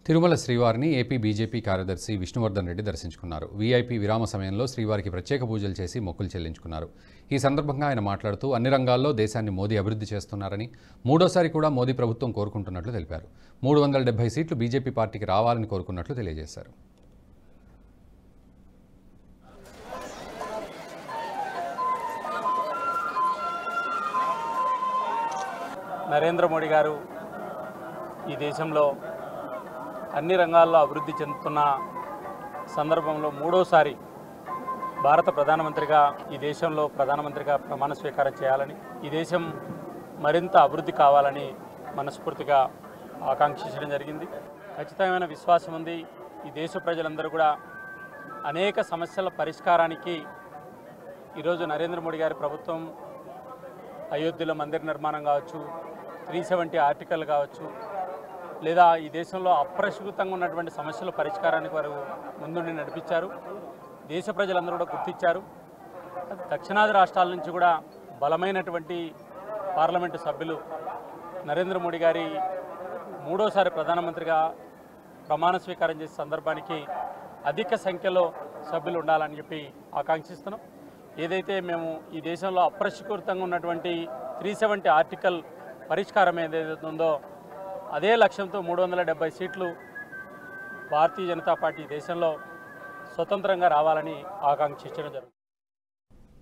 తిరుమల శ్రీవారిని AP BJP కార్యదర్శి విష్ణువర్ధన్ రెడ్డి దర్శించుకున్నారు. వీఐపీ విరామ సమయంలో శ్రీవారికి ప్రత్యేక పూజలు చేసి మొక్కులు చెల్లించుకున్నారు. ఈ సందర్భంగా ఆయన మాట్లాడుతూ అన్ని రంగాల్లో దేశాన్ని మోదీ అభివృద్ధి చేస్తున్నారని, మూడోసారి కూడా మోదీ ప్రభుత్వం కోరుకుంటున్నట్లు తెలిపారు. 370 సీట్లు బీజేపీ పార్టీకి రావాలని కోరుకున్నట్లు తెలియజేశారు. నరేంద్ర మోడీ గారు ఈ దేశంలో అన్ని రంగాల్లో అభివృద్ధి చెందుతున్న సందర్భంలో మూడోసారి భారత ప్రధానమంత్రిగా ఈ దేశంలో ప్రధానమంత్రిగా ప్రమాణ స్వీకారం చేయాలని, ఈ దేశం మరింత అభివృద్ధి కావాలని మనస్ఫూర్తిగా ఆకాంక్షించడం జరిగింది. ఖచ్చితమైన విశ్వాసం ఉంది. ఈ దేశ ప్రజలందరూ కూడా అనేక సమస్యల పరిష్కారానికి ఈరోజు నరేంద్ర మోడీ గారి ప్రభుత్వం అయోధ్యలో మందిర నిర్మాణం కావచ్చు, 370 ఆర్టికల్ కావచ్చు, లేదా ఈ దేశంలో అప్రస్తుతంగా ఉన్నటువంటి సమస్యల పరిష్కారానికి వారు ముందుండి నడిపించారు. దేశ ప్రజలందరూ కూడా గుర్తించారు. దక్షిణాది రాష్ట్రాల నుంచి కూడా బలమైనటువంటి పార్లమెంటు సభ్యులు నరేంద్ర మోడీ గారి మూడోసారి ప్రధానమంత్రిగా ప్రమాణ స్వీకారం చేసే సందర్భానికి అధిక సంఖ్యలో సభ్యులు ఉండాలని చెప్పి ఆకాంక్షిస్తున్నాం. ఏదైతే మేము ఈ దేశంలో అప్రస్తుతంగా ఉన్నటువంటి 370 ఆర్టికల్ పరిష్కారం ఏదైతే ఉందో అదే లక్ష్యంతో 370 సీట్లు భారతీయ జనతా పార్టీ దేశంలో స్వతంత్రంగా రావాలని ఆకాంక్షించడం జరుగుతుంది.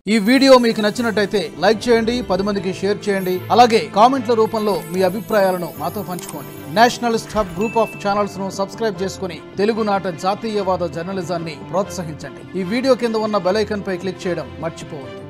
ఈ వీడియో మీకు నచ్చినట్టయితే లైక్ చేయండి, 10 మందికి షేర్ చేయండి. అలాగే కామెంట్ల రూపంలో మీ అభిప్రాయాలను మాతో పంచుకోండి. Nationalist hub group of channels ను సబ్స్క్రైబ్ చేసుకుని తెలుగునాట జాతీయవాద జర్నలిజాన్ని ప్రోత్సహించండి. ఈ వీడియో కింద ఉన్న బెల్ ఐకాన్ పై క్లిక్ చేయడం మర్చిపోవద్దు.